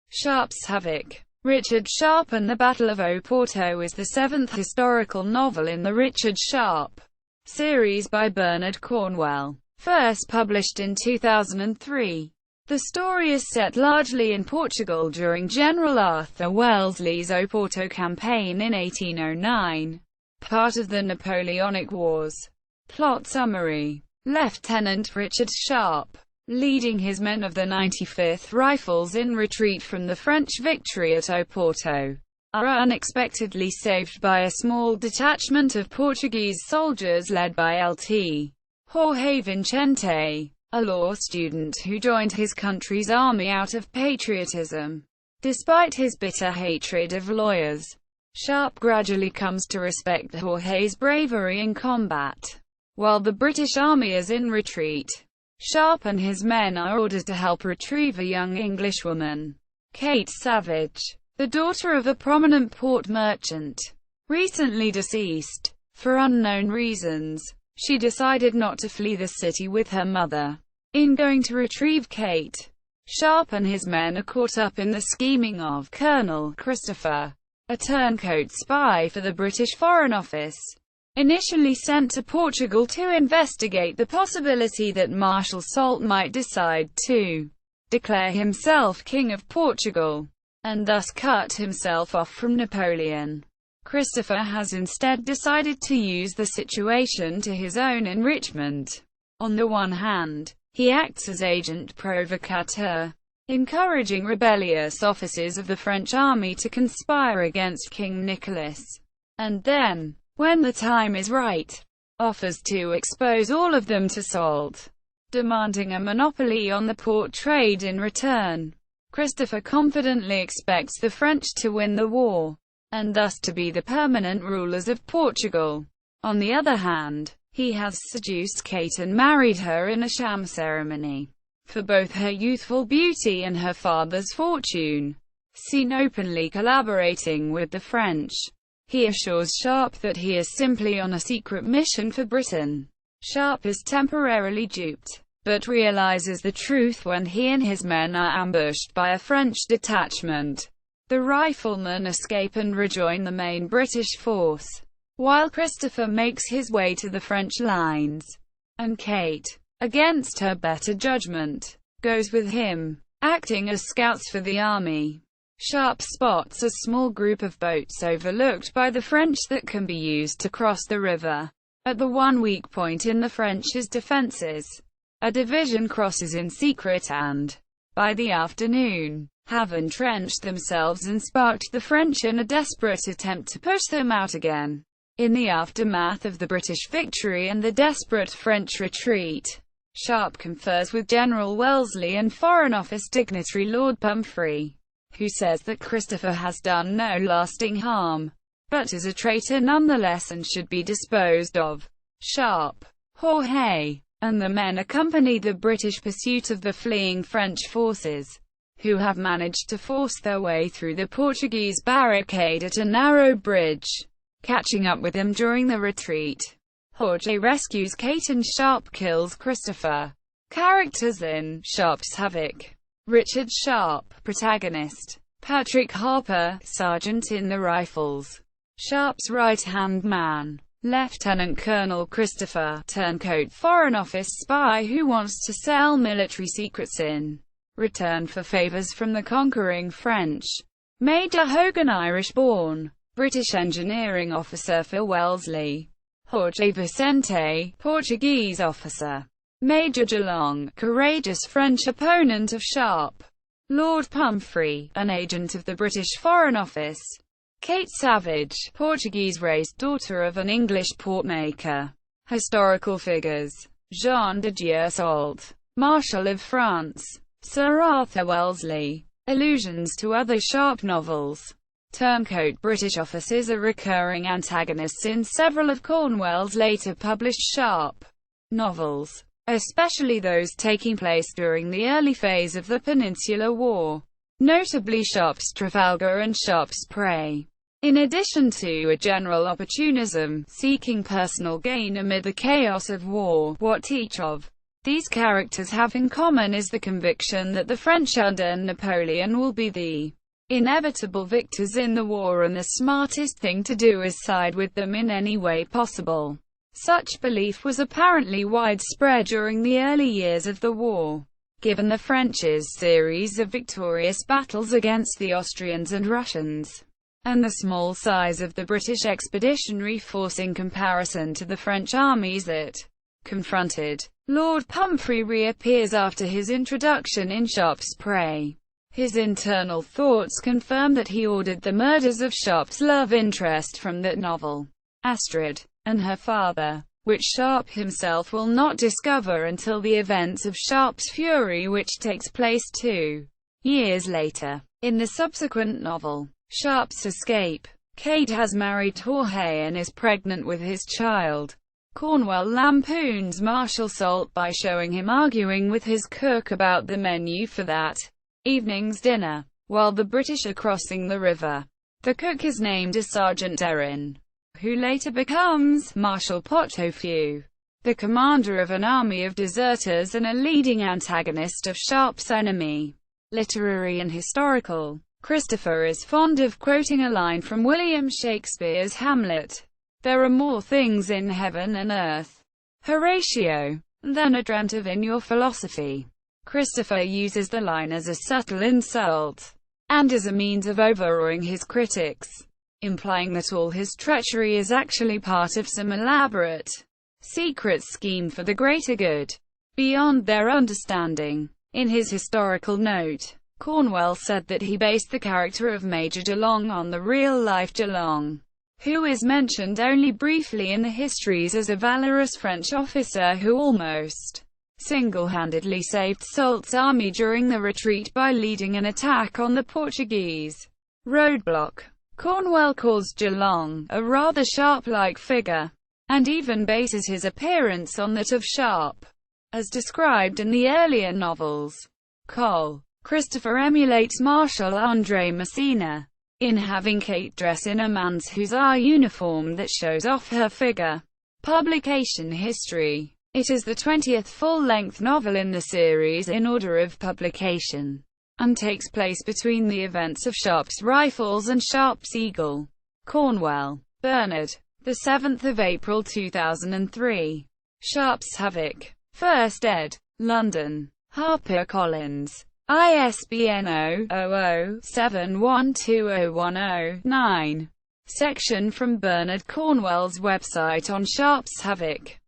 Sharpe's Havoc. Richard Sharpe and the Battle of Oporto is the seventh historical novel in the Richard Sharpe series by Bernard Cornwell, first published in 2003. The story is set largely in Portugal during General Arthur Wellesley's Oporto campaign in 1809, part of the Napoleonic Wars. Plot summary: Lieutenant Richard Sharpe, leading his men of the 95th Rifles in retreat from the French victory at Oporto, are unexpectedly saved by a small detachment of Portuguese soldiers led by Lt. Jorge Vincente, a law student who joined his country's army out of patriotism. Despite his bitter hatred of lawyers, Sharpe gradually comes to respect Jorge's bravery in combat. While the British army is in retreat, Sharpe and his men are ordered to help retrieve a young Englishwoman, Kate Savage, the daughter of a prominent port merchant, recently deceased. For unknown reasons, she decided not to flee the city with her mother. In going to retrieve Kate, Sharpe and his men are caught up in the scheming of Colonel Christopher, a turncoat spy for the British Foreign Office, initially sent to Portugal to investigate the possibility that Marshal Soult might decide to declare himself King of Portugal, and thus cut himself off from Napoleon. Christopher has instead decided to use the situation to his own enrichment. On the one hand, he acts as agent provocateur, encouraging rebellious officers of the French army to conspire against King Nicholas, and then, when the time is right, offers to expose all of them to Soult, demanding a monopoly on the port trade in return. Christopher confidently expects the French to win the war, and thus to be the permanent rulers of Portugal. On the other hand, he has seduced Kate and married her in a sham ceremony, for both her youthful beauty and her father's fortune. Seen openly collaborating with the French, he assures Sharpe that he is simply on a secret mission for Britain. Sharpe is temporarily duped, but realizes the truth when he and his men are ambushed by a French detachment. The riflemen escape and rejoin the main British force, while Christopher makes his way to the French lines, and Kate, against her better judgment, goes with him, acting as scouts for the army. Sharpe spots a small group of boats overlooked by the French that can be used to cross the river. At the one weak point in the French's defences, a division crosses in secret and, by the afternoon, have entrenched themselves and sparked the French in a desperate attempt to push them out again. In the aftermath of the British victory and the desperate French retreat, Sharpe confers with General Wellesley and Foreign Office dignitary Lord Pumphrey, who says that Christopher has done no lasting harm, but is a traitor nonetheless and should be disposed of. Sharpe, Jorge, and the men accompany the British pursuit of the fleeing French forces, who have managed to force their way through the Portuguese barricade at a narrow bridge. Catching up with them during the retreat, Jorge rescues Kate and Sharpe kills Christopher. Characters in Sharpe's Havoc: Richard Sharpe, protagonist; Patrick Harper, sergeant in the Rifles, Sharpe's right-hand man; Lieutenant Colonel Christopher, turncoat Foreign Office spy who wants to sell military secrets in return for favors from the conquering French; Major Hogan, Irish-born, British engineering officer for Wellesley; Jorge Vicente, Portuguese officer; Major Geelong, courageous French opponent of Sharpe; Lord Pumphrey, an agent of the British Foreign Office; Kate Savage, Portuguese-raised daughter of an English portmaker. Historical figures: Jean de Dieu Soult, Marshal of France; Sir Arthur Wellesley. Allusions to other Sharpe novels. Turncoat British officers are recurring antagonists in several of Cornwell's later published Sharpe novels, especially those taking place during the early phase of the Peninsular War, notably Sharpe's Trafalgar and Sharpe's Prey. In addition to a general opportunism, seeking personal gain amid the chaos of war, what each of these characters have in common is the conviction that the French under Napoleon will be the inevitable victors in the war, and the smartest thing to do is side with them in any way possible. Such belief was apparently widespread during the early years of the war, given the French's series of victorious battles against the Austrians and Russians, and the small size of the British expeditionary force in comparison to the French armies that confronted. Lord Pumphrey reappears after his introduction in Sharpe's Prey. His internal thoughts confirm that he ordered the murders of Sharpe's love interest from that novel, Astrid, and her father, which Sharpe himself will not discover until the events of Sharpe's Fury, which takes place 2 years later. In the subsequent novel, Sharpe's Escape, Kate has married Jorge and is pregnant with his child. Cornwell lampoons Marshal Soult by showing him arguing with his cook about the menu for that evening's dinner, while the British are crossing the river. The cook is named as Sergeant Erin, who later becomes Marshal Potofeu, the commander of an army of deserters and a leading antagonist of Sharpe's enemy. Literary and historical. Christopher is fond of quoting a line from William Shakespeare's Hamlet: "There are more things in heaven and earth, Horatio, than are dreamt of in your philosophy." Christopher uses the line as a subtle insult, and as a means of overawing his critics, implying that all his treachery is actually part of some elaborate, secret scheme for the greater good, beyond their understanding. In his historical note, Cornwell said that he based the character of Major DeLong on the real-life DeLong, who is mentioned only briefly in the histories as a valorous French officer who almost single-handedly saved Soult's army during the retreat by leading an attack on the Portuguese roadblock. Cornwell calls DeLong a rather Sharpe-like figure, and even bases his appearance on that of Sharpe, as described in the earlier novels. Cole. Christopher emulates Marshal André Massena in having Kate dress in a man's hussar uniform that shows off her figure. Publication history. It is the 20th full-length novel in the series in order of publication, and takes place between the events of Sharpe's Rifles and Sharpe's Eagle. Cornwell, Bernard. 7 April 2003. Sharpe's Havoc. 1st ed. London. HarperCollins. ISBN 000712010-9. Section from Bernard Cornwell's website on Sharpe's Havoc.